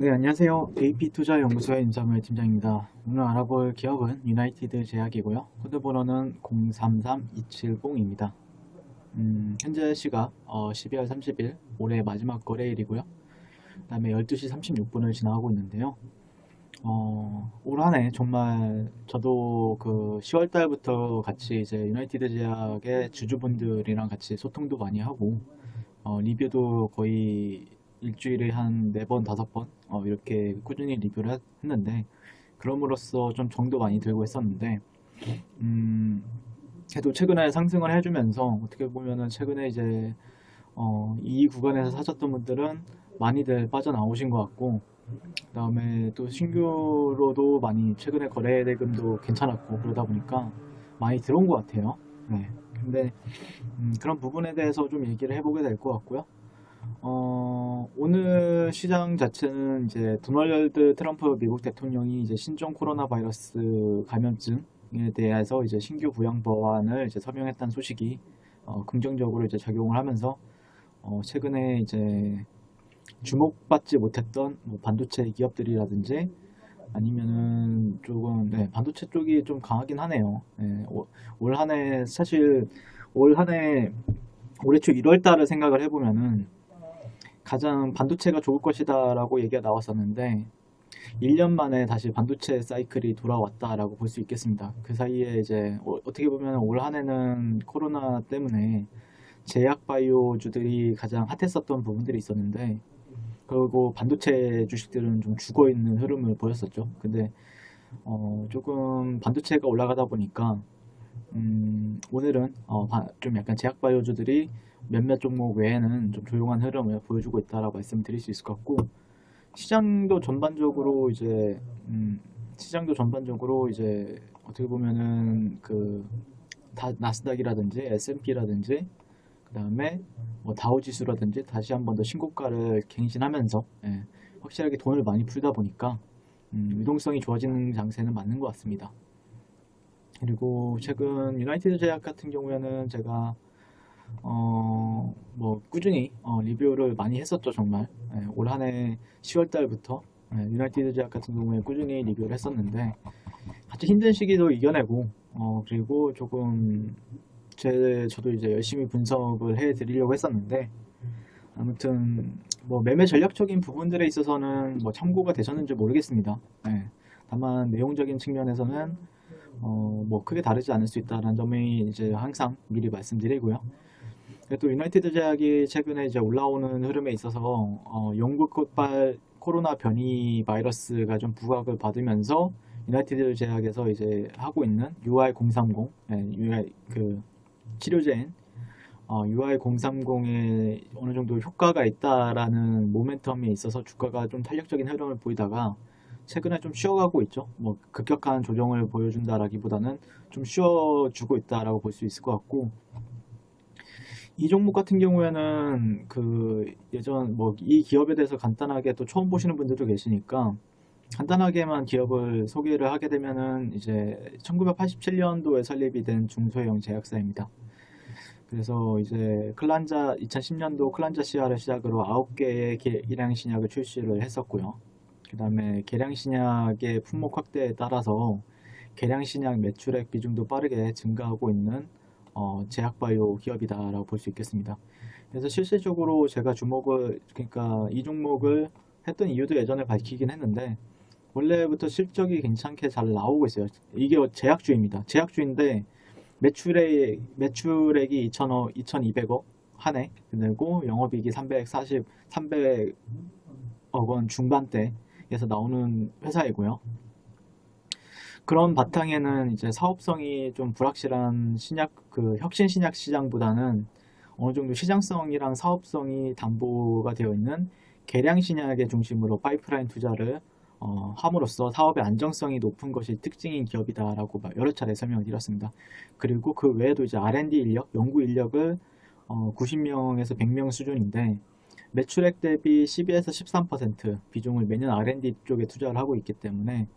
네, 안녕하세요. AP투자연구소의 임사무엘 팀장입니다. 오늘 알아볼 기업은 유나이티드 제약이고요. 코드 번호는 033270입니다. 현재 시각 12월 30일 올해 마지막 거래일이고요. 그 다음에 12시 36분을 지나가고 있는데요. 올 한 해 정말 저도 그 10월 달부터 같이 이제 유나이티드 제약의 주주분들이랑 같이 소통도 많이 하고 리뷰도 거의 일주일에 한 4번, 5번 이렇게 꾸준히 리뷰를 했는데 그럼으로써 좀 정도 많이 들고 했었는데 그래도 최근에 상승을 해주면서 어떻게 보면은 최근에 이제 이 구간에서 사셨던 분들은 많이들 빠져나오신 것 같고 그 다음에 또 신규로도 많이 최근에 거래 대금도 괜찮았고 그러다 보니까 많이 들어온 것 같아요. 네. 근데 그런 부분에 대해서 좀 얘기를 해보게 될 것 같고요. 오늘 시장 자체는 이제 도널드 트럼프 미국 대통령이 이제 신종 코로나 바이러스 감염증에 대해서 이제 신규 부양 법안을 이제 서명했다는 소식이 긍정적으로 이제 작용을 하면서 최근에 이제 주목받지 못했던 뭐 반도체 기업들이라든지 아니면은 조금 반도체 쪽이 좀 강하긴 하네요. 올 한 해 사실 올 한 해 올해 초 1월 달을 생각을 해보면은 가장 반도체가 좋을 것이다라고 얘기가 나왔었는데 1년 만에 다시 반도체 사이클이 돌아왔다라고 볼 수 있겠습니다. 그 사이에 이제 어떻게 보면 올 한 해는 코로나 때문에 제약 바이오주들이 가장 핫했었던 부분들이 있었는데 그리고 반도체 주식들은 좀 죽어 있는 흐름을 보였었죠. 근데 조금 반도체가 올라가다 보니까 오늘은 좀 약간 제약 바이오주들이 몇몇 종목 외에는 좀 조용한 흐름을 보여주고 있다라고 말씀드릴 수 있을 것 같고 시장도 전반적으로 이제 시장도 전반적으로 이제 어떻게 보면은 그 나스닥이라든지 S&P라든지 그다음에 뭐 다우 지수라든지 다시 한 번 더 신고가를 갱신하면서 확실하게 돈을 많이 풀다 보니까 유동성이 좋아지는 장세는 맞는 것 같습니다. 그리고 최근 유나이티드 제약 같은 경우에는 제가 뭐 꾸준히 리뷰를 많이 했었죠 정말. 올 한 해 10월 달부터 유나이티드 제약 같은 경우에 꾸준히 리뷰를 했었는데 같이 힘든 시기도 이겨내고 그리고 조금 저도 이제 열심히 분석을 해 드리려고 했었는데 아무튼 뭐 매매 전략적인 부분들에 있어서는 뭐 참고가 되셨는지 모르겠습니다. 다만 내용적인 측면에서는 뭐 크게 다르지 않을 수 있다는 점이 이제 항상 미리 말씀드리고요. 또 유나이티드 제약이 최근에 이제 올라오는 흐름에 있어서 영국발 코로나 변이 바이러스가 좀 부각을 받으면서 유나이티드 제약에서 이제 하고 있는 UI030, UI 그 치료제인 UI030에 어느 정도 효과가 있다라는 모멘텀이 있어서 주가가 좀 탄력적인 흐름을 보이다가 최근에 좀 쉬어가고 있죠. 뭐 급격한 조정을 보여준다라기보다는 좀 쉬어주고 있다라고 볼 수 있을 것 같고 이 종목 같은 경우에는 그 예전 뭐 이 기업에 대해서 간단하게 또 처음 보시는 분들도 계시니까 간단하게만 기업을 소개를 하게 되면은 이제 1987년도에 설립이 된 중소형 제약사입니다. 그래서 이제 클란자 2010년도 클란자 시아를 시작으로 9개의 계량 신약을 출시를 했었고요. 그 다음에 계량 신약의 품목 확대에 따라서 계량 신약 매출액 비중도 빠르게 증가하고 있는 제약바이오 기업이다라고 볼 수 있겠습니다. 그래서 실질적으로 제가 주목을 그러니까 이 종목을 했던 이유도 예전에 밝히긴 했는데 원래부터 실적이 괜찮게 잘 나오고 있어요. 이게 제약주입니다. 제약주인데 매출액이 2,200억 한 해, 그리고 영업이익이 300억 원 중반대에서 나오는 회사이고요. 그런 바탕에는 이제 사업성이 좀 불확실한 신약, 그 혁신 신약 시장보다는 어느 정도 시장성이랑 사업성이 담보가 되어 있는 계량 신약의 중심으로 파이프라인 투자를 함으로써 사업의 안정성이 높은 것이 특징인 기업이다라고 여러 차례 설명을 드렸습니다. 그리고 그 외에도 이제 R&D 인력, 연구 인력을 90명에서 100명 수준인데 매출액 대비 12에서 13% 비중을 매년 R&D 쪽에 투자를 하고 있기 때문에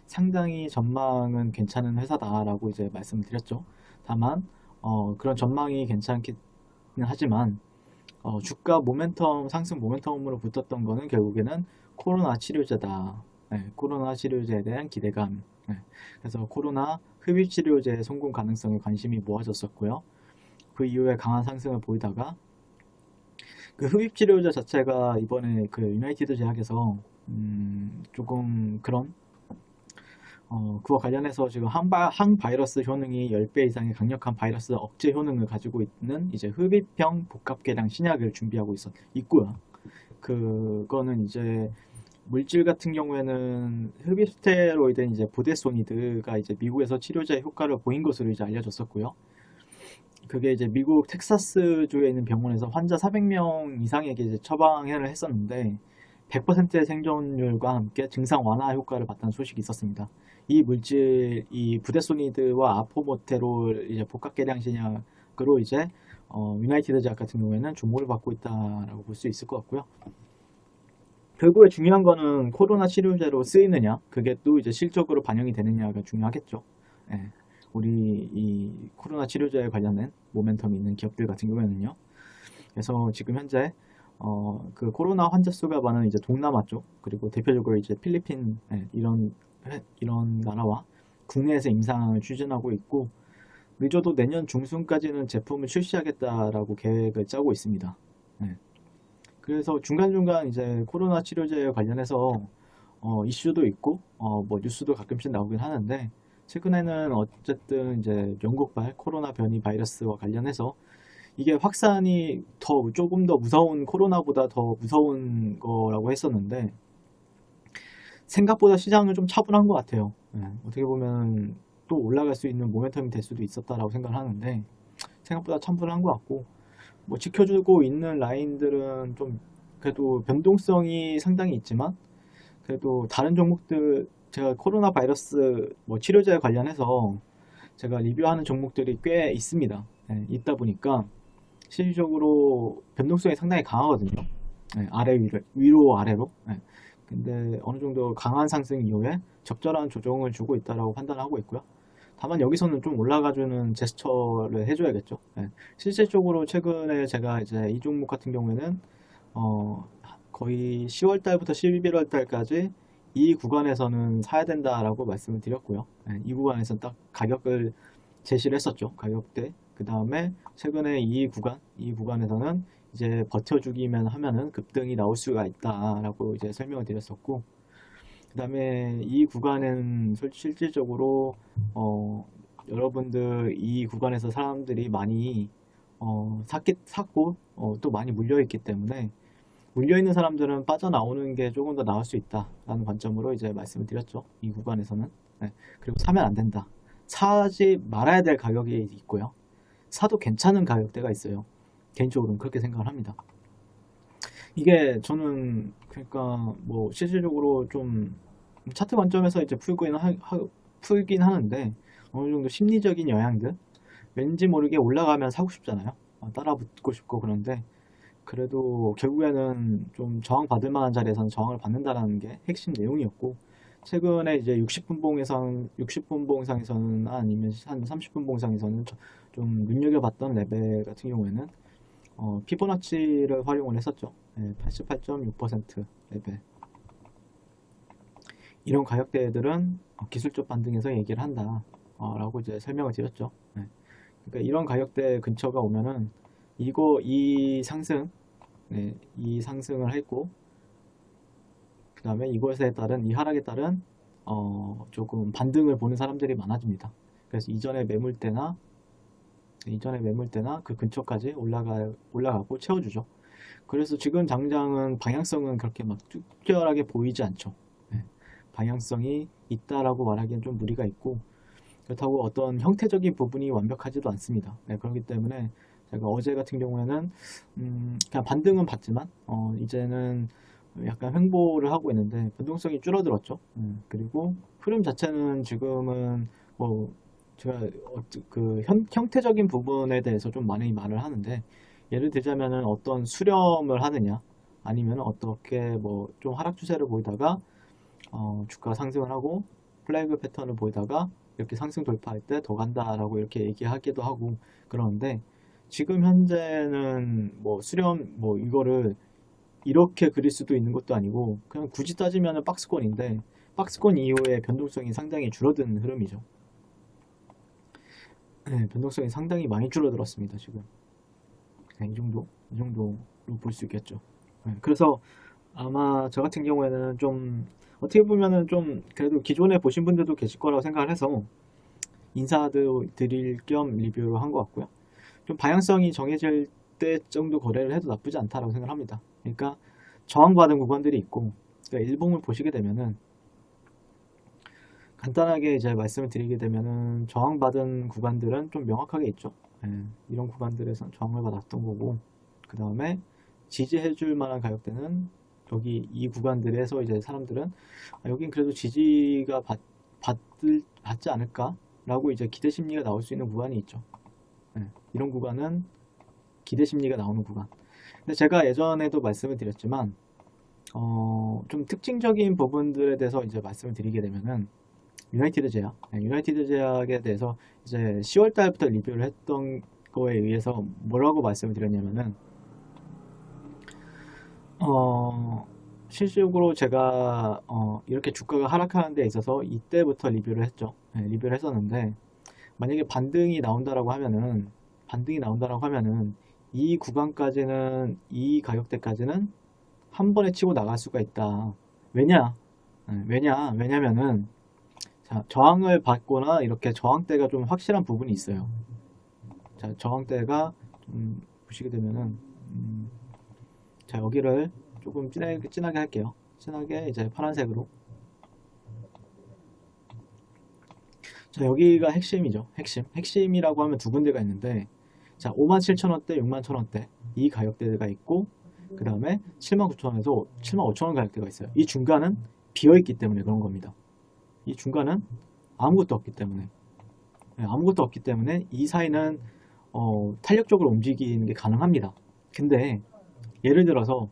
상당히 전망은 괜찮은 회사다라고 이제 말씀을 드렸죠. 다만 그런 전망이 괜찮긴 하지만 주가 모멘텀, 상승 모멘텀으로 붙었던 거는 결국에는 코로나 치료제다. 네, 코로나 치료제에 대한 기대감. 네, 그래서 코로나 흡입 치료제 성공 가능성에 관심이 모아졌었고요. 그 이후에 강한 상승을 보이다가 그 흡입 치료제 자체가 이번에 그 유나이티드 제약에서 조금 그런 그와 관련해서 지금 항바이러스 효능이 10배 이상의 강력한 바이러스 억제 효능을 가지고 있는 이제 흡입형 복합계량 신약을 준비하고 있고요. 그거는 이제 물질 같은 경우에는 흡입 스테로이드인 이제 부데소니드가 이제 미국에서 치료제 효과를 보인 것으로 이제 알려졌었고요. 그게 이제 미국 텍사스주에 있는 병원에서 환자 400명 이상에게 이제 처방을 했었는데 100%의 생존율과 함께 증상 완화 효과를 봤다는 소식이 있었습니다. 이 물질, 이 부데소니드와 아포모테롤 이제 복합계량 신약으로 이제 유나이티드 제약 같은 경우에는 주목을 받고 있다라고 볼 수 있을 것 같고요. 결국에 중요한 거는 코로나 치료제로 쓰이느냐, 그게 또 이제 실적으로 반영이 되느냐가 중요하겠죠. 예. 우리 이 코로나 치료제에 관련된 모멘텀이 있는 기업들 같은 경우에는요. 그래서 지금 현재 그 코로나 환자 수가 많은 이제 동남아 쪽, 그리고 대표적으로 이제 필리핀 이런 나라와 국내에서 임상을 추진하고 있고, 늦어도 내년 중순까지는 제품을 출시하겠다라고 계획을 짜고 있습니다. 네. 그래서 중간중간 이제 코로나 치료제에 관련해서 이슈도 있고 뭐 뉴스도 가끔씩 나오긴 하는데, 최근에는 어쨌든 이제 영국발 코로나 변이 바이러스와 관련해서 이게 확산이 조금 더 무서운 코로나보다 더 무서운 거라고 했었는데 생각보다 시장은 좀 차분한 것 같아요. 네, 어떻게 보면 또 올라갈 수 있는 모멘텀이 될 수도 있었다라고 생각을 하는데 생각보다 차분한 것 같고, 뭐 지켜주고 있는 라인들은 좀 그래도 변동성이 상당히 있지만 그래도 다른 종목들, 제가 코로나 바이러스 뭐 치료제 관련해서 제가 리뷰하는 종목들이 꽤 있습니다. 네, 있다 보니까 실질적으로 변동성이 상당히 강하거든요. 네, 위로 아래로. 네. 근데 어느 정도 강한 상승 이후에 적절한 조정을 주고 있다라고 판단하고 있고요. 다만 여기서는 좀 올라가주는 제스처를 해줘야겠죠. 네. 실질적으로 최근에 제가 이제 이 종목 같은 경우에는 거의 10월 달부터 11월 달까지 이 구간에서는 사야 된다라고 말씀을 드렸고요. 네, 이 구간에서 딱 가격을 제시를 했었죠. 가격대. 그 다음에 최근에 이 구간에서는 이제 버텨주기만 하면은 급등이 나올 수가 있다라고 이제 설명을 드렸었고, 그 다음에 이 구간은 실질적으로 여러분들 이 구간에서 사람들이 많이 샀고 또 많이 물려있기 때문에 물려있는 사람들은 빠져나오는 게 조금 더 나을 수 있다라는 관점으로 이제 말씀을 드렸죠. 이 구간에서는. 네. 그리고 사면 안 된다. 사지 말아야 될 가격이 있고요. 사도 괜찮은 가격대가 있어요. 개인적으로는 그렇게 생각을 합니다. 이게 저는 그러니까 뭐 실질적으로 좀 차트 관점에서 이제 풀긴 하는데 어느 정도 심리적인 영향들, 왠지 모르게 올라가면 사고 싶잖아요. 따라 붙고 싶고. 그런데 그래도 결국에는 좀 저항받을 만한 자리에서는 저항을 받는다라는 게 핵심 내용이었고, 최근에 이제 60분 봉상에서는 아니면 한 30분 봉상에서는 좀 눈여겨봤던 레벨 같은 경우에는 피보나치를 활용을 했었죠. 네, 88.6% 레벨. 이런 가격대들은 기술적 반등에서 얘기를 한다 라고 이제 설명을 드렸죠. 네. 그러니까 이런 가격대 근처가 오면은 이 상승, 네, 이 상승을 했고, 그 다음에 이것에 따른 이 하락에 따른 조금 반등을 보는 사람들이 많아집니다. 그래서 이전의 매물대나 그 근처까지 올라가고 채워주죠. 그래서 지금 당장은 방향성은 그렇게 막 특별하게 보이지 않죠. 네. 방향성이 있다라고 말하기엔 좀 무리가 있고, 그렇다고 어떤 형태적인 부분이 완벽하지도 않습니다. 네, 그렇기 때문에 제가 어제 같은 경우에는 그냥 반등은 봤지만 이제는 약간 횡보를 하고 있는데 변동성이 줄어들었죠. 그리고 흐름 자체는 지금은 뭐 제가 그 형태적인 부분에 대해서 좀 많이 말을 하는데, 예를 들자면은 어떤 수렴을 하느냐 아니면 어떻게 뭐 좀 하락 추세를 보이다가 주가 상승을 하고 플래그 패턴을 보이다가 이렇게 상승 돌파할 때 더 간다라고 이렇게 얘기하기도 하고 그러는데, 지금 현재는 뭐 수렴 뭐 이거를 이렇게 그릴 수도 있는 것도 아니고 그냥 굳이 따지면은 박스권인데 박스권 이후에 변동성이 상당히 줄어든 흐름이죠. 네, 변동성이 상당히 많이 줄어들었습니다, 지금. 네, 이 정도로 볼 수 있겠죠. 네, 그래서 아마 저 같은 경우에는 좀 어떻게 보면은 좀 그래도 기존에 보신 분들도 계실 거라고 생각을 해서 인사도 드릴 겸 리뷰를 한 것 같고요. 좀 방향성이 정해질 때 정도 거래를 해도 나쁘지 않다라고 생각을 합니다. 그러니까 저항받은 구간들이 있고, 그러니까 일봉을 보시게 되면은 간단하게 이제 말씀을 드리게 되면은 저항받은 구간들은 좀 명확하게 있죠. 예, 이런 구간들에서 저항을 받았던 거고, 그 다음에 지지해줄 만한 가격대는 여기 이 구간들에서 이제 사람들은 여긴 그래도 지지가 받지 않을까라고 이제 기대 심리가 나올 수 있는 구간이 있죠. 예, 이런 구간은 기대 심리가 나오는 구간. 근데 제가 예전에도 말씀을 드렸지만 좀 특징적인 부분들에 대해서 이제 말씀을 드리게 되면은 유나이티드 제약, 네, 유나이티드 제약에 대해서 이제 10월 달부터 리뷰를 했던 거에 의해서 뭐라고 말씀을 드렸냐면은 실질적으로 제가 이렇게 주가가 하락하는 데 있어서 이때부터 리뷰를 했죠. 네, 리뷰를 했었는데 만약에 반등이 나온다라고 하면은 이 구간까지는 이 가격대까지는 한 번에 치고 나갈 수가 있다. 왜냐면은 자, 저항을 받거나 이렇게 저항대가 좀 확실한 부분이 있어요. 자, 저항대가 좀 보시게 되면은 자, 여기를 조금 진하게 할게요. 진하게 이제 파란색으로. 자, 여기가 핵심이죠. 핵심이라고 하면 두 군데가 있는데 자, 57,000원대, 61,000원대 이 가격대가 있고 그 다음에 79,000원에서 75,000원 가격대가 있어요. 이 중간은 비어있기 때문에 그런 겁니다. 이 중간은 아무것도 없기 때문에 이 사이는 탄력적으로 움직이는 게 가능합니다. 근데 예를 들어서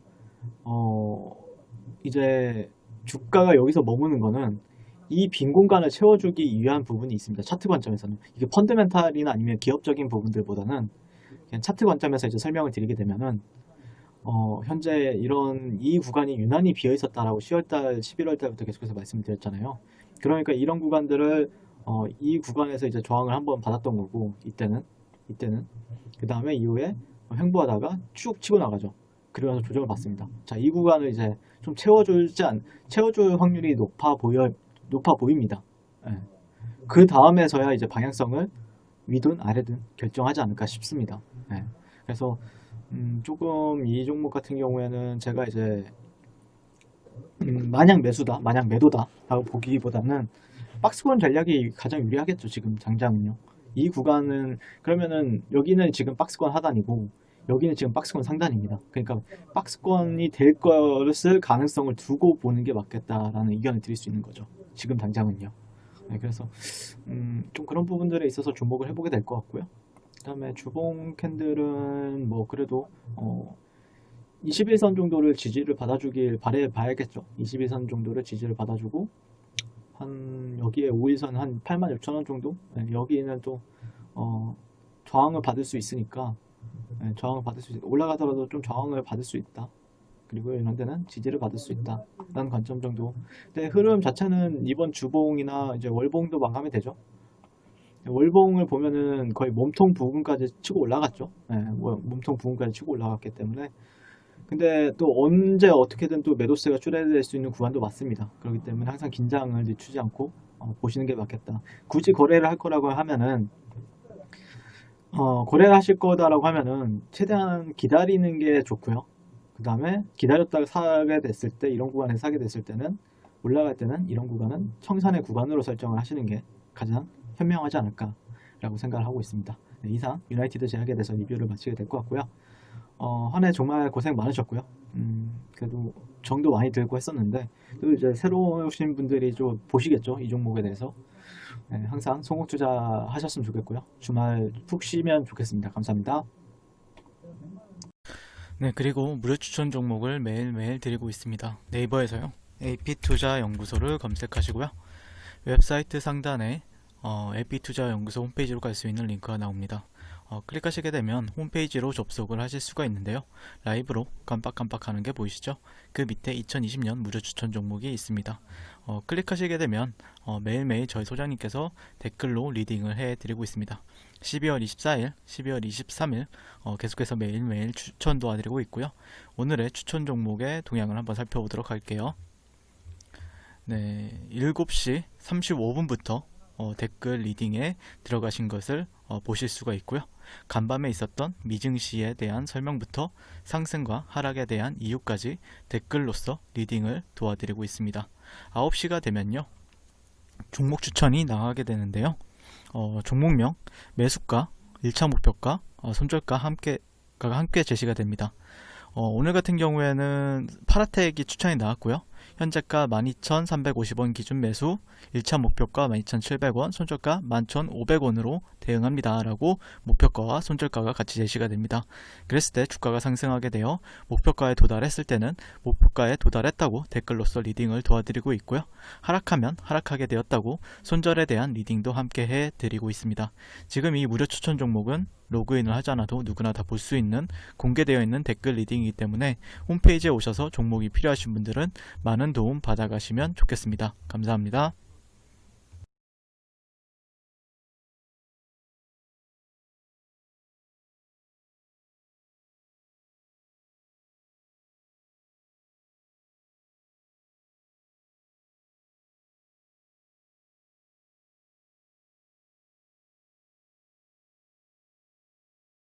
이제 주가가 여기서 머무는 거는 이 빈 공간을 채워주기 위한 부분이 있습니다. 차트 관점에서는 이게 펀더멘탈이나 아니면 기업적인 부분들보다는 그냥 차트 관점에서 이제 설명을 드리게 되면은 현재 이 구간이 유난히 비어 있었다라고 10월달, 11월달부터 계속해서 말씀드렸잖아요. 그러니까 이런 구간들을 이 구간에서 이제 저항을 한번 받았던 거고 이때는 그 다음에 이후에 횡보하다가 쭉 치고 나가죠. 그러면서 조정을 받습니다. 자, 이 구간을 이제 좀 채워줄 확률이 높아 보입니다. 예. 그 다음에서야 이제 방향성을 위든 아래든 결정하지 않을까 싶습니다. 예. 그래서 조금 이 종목 같은 경우에는 제가 이제 마냥 매수다, 마냥 매도다 라고 보기보다는 박스권 전략이 가장 유리하겠죠. 지금 당장은요. 이 구간은 그러면은 여기는 지금 박스권 하단이고 여기는 지금 박스권 상단입니다. 그러니까 박스권이 될 것을 가능성을 두고 보는 게 맞겠다라는 의견을 드릴 수 있는 거죠. 지금 당장은요. 네, 그래서 좀 그런 부분들에 있어서 주목을 해보게 될 것 같고요. 그 다음에 주봉 캔들은 뭐 그래도 21선 정도를 지지를 받아주길 봐야겠죠. 21선 정도를 지지를 받아주고 한 여기에 5일선 한 86,000원 정도? 네, 여기는 또 저항을 받을 수 있으니까 네, 올라가더라도 좀 저항을 받을 수 있다. 그리고 이런 데는 지지를 받을 수 있다. 라는 관점 정도. 근데 흐름 자체는 이번 주봉이나 이제 월봉도 마감이 되죠. 월봉을 보면은 거의 몸통 부분까지 치고 올라갔죠. 네, 몸통 부분까지 치고 올라갔기 때문에. 근데 또 언제 어떻게든 또 매도세가 출현될 수 있는 구간도 맞습니다. 그렇기 때문에 항상 긴장을 늦추지 않고 보시는 게 맞겠다. 굳이 거래를 할 거라고 하면은 거래를 하실 거다라고 하면은 최대한 기다리는 게 좋고요. 그 다음에 기다렸다가 사게 됐을 때 이런 구간에서 사게 됐을 때는 올라갈 때는 이런 구간은 청산의 구간으로 설정을 하시는 게 가장 현명하지 않을까 라고 생각을 하고 있습니다. 네, 이상 유나이티드 제약에 대해서 리뷰를 마치게 될 것 같고요. 한 해 정말 고생 많으셨고요. 그래도 정도 많이 들고 했었는데 또 이제 새로 오신 분들이 좀 보시겠죠, 이 종목에 대해서. 네, 항상 성공 투자하셨으면 좋겠고요. 주말 푹 쉬면 좋겠습니다. 감사합니다. 네, 그리고 무료 추천 종목을 매일매일 드리고 있습니다. 네이버에서요. AP투자연구소를 검색하시고요. 웹사이트 상단에 AP투자연구소 홈페이지로 갈 수 있는 링크가 나옵니다. 클릭하시게 되면 홈페이지로 접속을 하실 수가 있는데요. 라이브로 깜빡깜빡하는 게 보이시죠? 그 밑에 2020년 무료 추천 종목이 있습니다. 클릭하시게 되면 매일매일 저희 소장님께서 댓글로 리딩을 해드리고 있습니다. 12월 24일, 12월 23일 계속해서 매일매일 추천 도와드리고 있고요. 오늘의 추천 종목의 동향을 한번 살펴보도록 할게요. 네, 7시 35분부터 댓글 리딩에 들어가신 것을 보실 수가 있고요. 간밤에 있었던 미증시에 대한 설명부터 상승과 하락에 대한 이유까지 댓글로서 리딩을 도와드리고 있습니다. 9시가 되면요, 종목 추천이 나가게 되는데요. 종목명, 매수가, 1차 목표가, 손절가 함께가 함께 제시가 됩니다. 오늘 같은 경우에는 파라텍이 추천이 나왔고요. 현재가 12,350원 기준 매수, 1차 목표가 12,700원, 손절가 11,500원으로 대응합니다 라고 목표가와 손절가가 같이 제시가 됩니다. 그랬을 때 주가가 상승하게 되어 목표가에 도달했을 때는 목표가에 도달했다고 댓글로서 리딩을 도와드리고 있고요. 하락하면 하락하게 되었다고 손절에 대한 리딩도 함께 해드리고 있습니다. 지금 이 무료 추천 종목은 로그인을 하지 않아도 누구나 다 볼 수 있는 공개되어 있는 댓글 리딩이기 때문에 홈페이지에 오셔서 종목이 필요하신 분들은 많은 도움 받아가시면 좋겠습니다. 감사합니다.